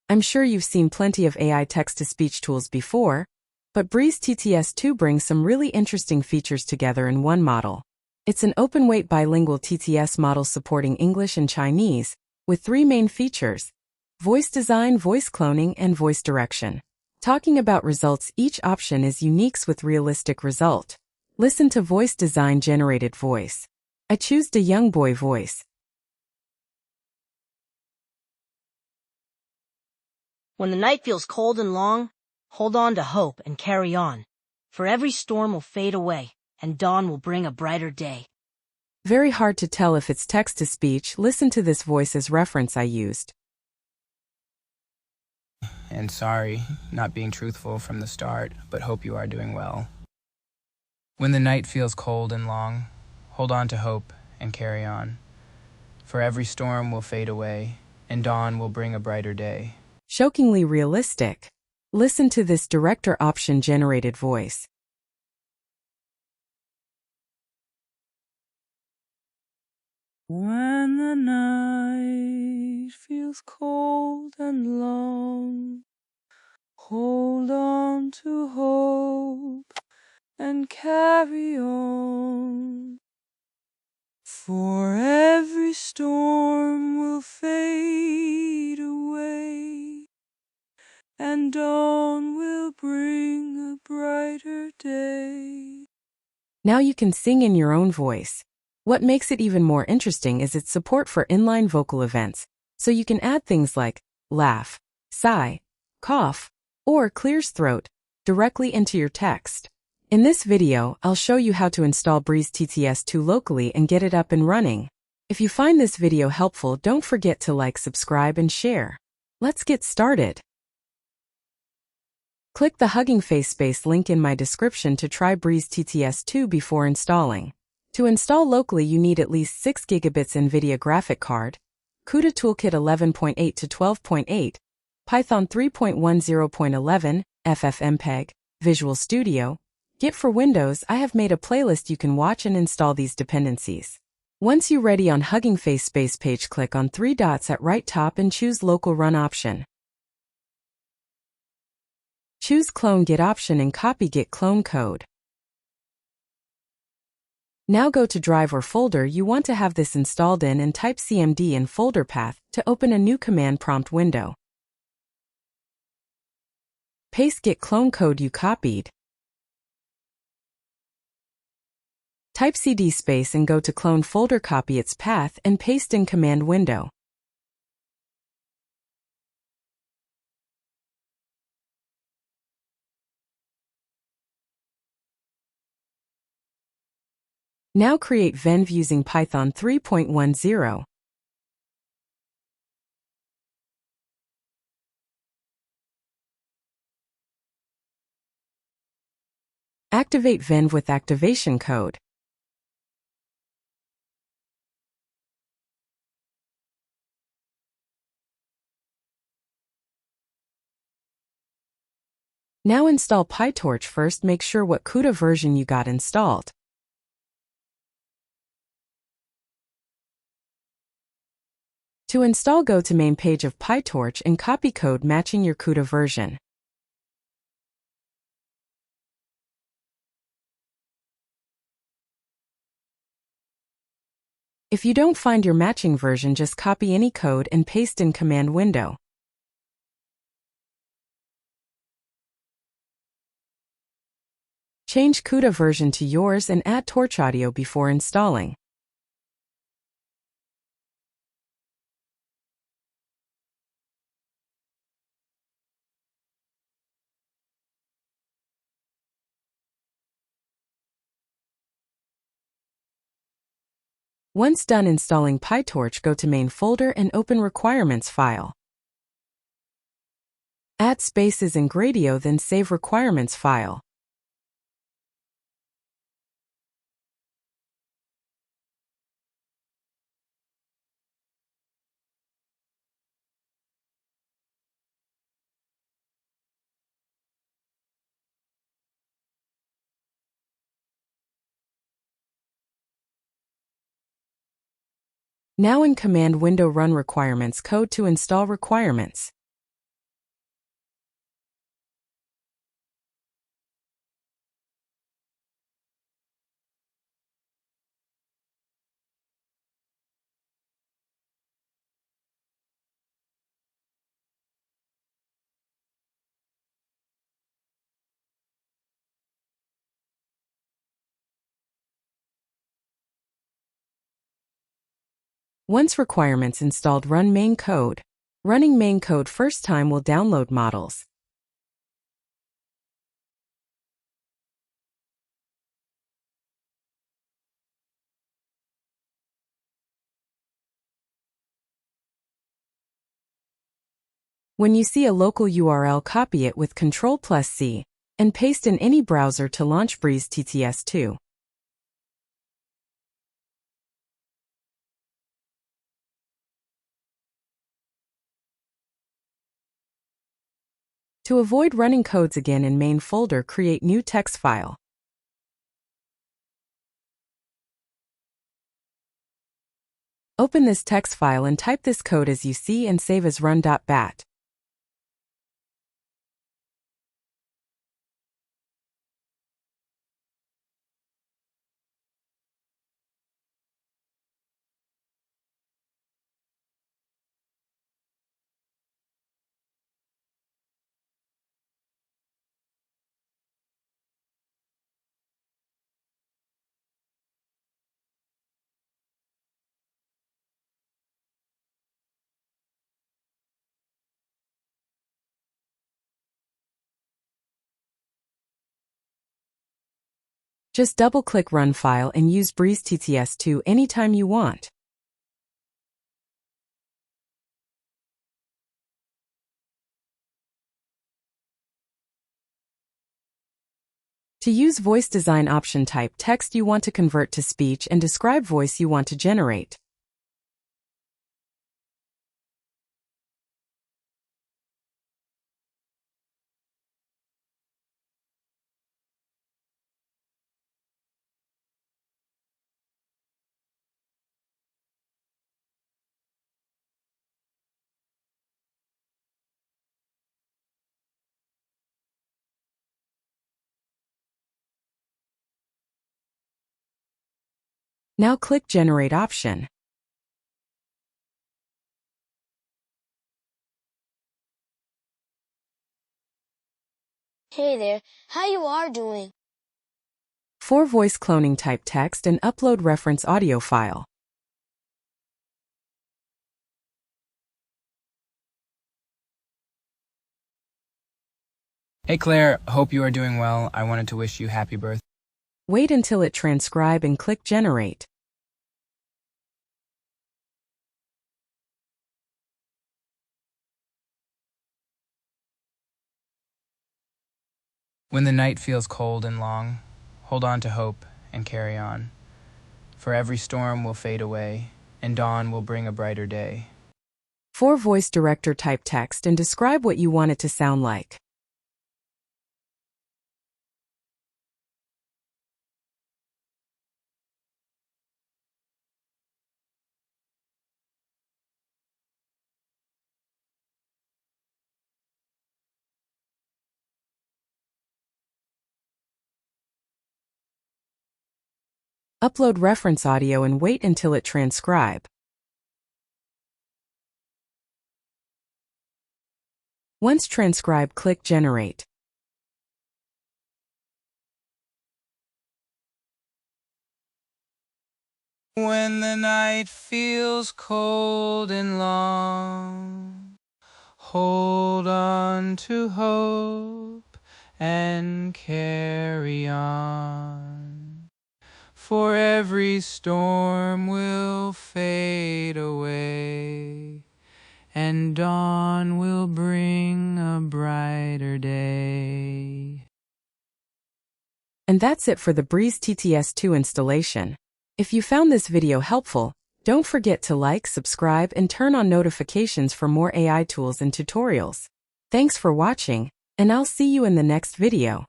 I'm sure you've seen plenty of AI text-to-speech tools before, but Breeze TTS 2 brings some really interesting features together in one model. It's an open-weight bilingual TTS model supporting English and Chinese, with three main features: voice design, voice cloning, and voice direction. Talking about results, each option is unique with realistic result. Listen to voice design: generated voice. I choose the young boy voice. When the night feels cold and long, hold on to hope and carry on. For every storm will fade away, and dawn will bring a brighter day. Very hard to tell if it's text-to-speech. Listen to this voice as reference I used. And sorry, not being truthful from the start, but hope you are doing well. When the night feels cold and long, hold on to hope and carry on. For every storm will fade away, and dawn will bring a brighter day. Shockingly realistic. Listen to this director option: generated voice. When the night feels cold and long, hold on to hope and carry on. For every storm will fade away, and dawn will bring a brighter day. Now you can sing in your own voice. What makes it even more interesting is its support for inline vocal events, so you can add things like laugh, sigh, cough, or clears throat directly into your text. In this video, I'll show you how to install Breeze TTS 2 locally and get it up and running. If you find this video helpful, don't forget to like, subscribe, and share. Let's get started. Click the Hugging Face space link in my description to try Breeze TTS 2 before installing. To install locally, you need at least 6 GB Nvidia graphic card, Cuda Toolkit11.8-12.8, Python 3.10.11, FFmpeg, VisualStudio. Git for Windows. I have made a playlist you can watch and install these dependencies. Once you're ready, on Hugging Face space page, click on 3 dots at right top and choose Local Run option. Choose Clone Git option and copy Git clone code. Now go to drive or folder you want to have this installed in and type cmd in folder path to open a new command prompt window. Paste Git clone code you copied. Type cd space and go to clone folder, copy its path and paste in command window. Now create venv using Python 3.10. Activate venv with activation code. Now install PyTorch. First, make sure what Cuda version you got installed. To install, go to main page of PyTorch and copy code matching your Cuda version. If you don't find your matching version, just copy any code and paste in command window. Change Cuda version to yours and add Torch audio before installing. Once done installing PyTorch, go to main folder and open requirements file. Add spaces and Gradio, then save requirements file. Now in command window, run requirements code to install requirements. Once requirements installed, run main code. Running main code first time will download models. When you see a local URL, copy it with Ctrl+C and paste in any browser to launch Breeze TTS 2. To avoid running codes again in main folder, create new text file. Open this text file and type this code as you see and save as run.bat. Just double-click Run File and use Breeze TTS 2 anytime you want. To use voice design option, type text you want to convert to speech and describe voice you want to generate. Now click Generate option. Hey there, how you are doing? For voice cloning, type text and upload reference audio file. Hey Claire, hope you are doing well. I wanted to wish you happy birthday. Wait until it transcribe and click Generate. When the night feels cold and long, hold on to hope and carry on. For every storm will fade away, and dawn will bring a brighter day. For voice director, type text and describe what you want it to sound like. Upload reference audio and wait until it transcribe. Once transcribed, click Generate. When the night feels cold and long, hold on to hope and carry on. For every storm will fade away, and dawn will bring a brighter day. And that's it for the Breeze TTS 2 installation. If you found this video helpful, don't forget to like, subscribe, and turn on notifications for more AI tools and tutorials. Thanks for watching, and I'll see you in the next video.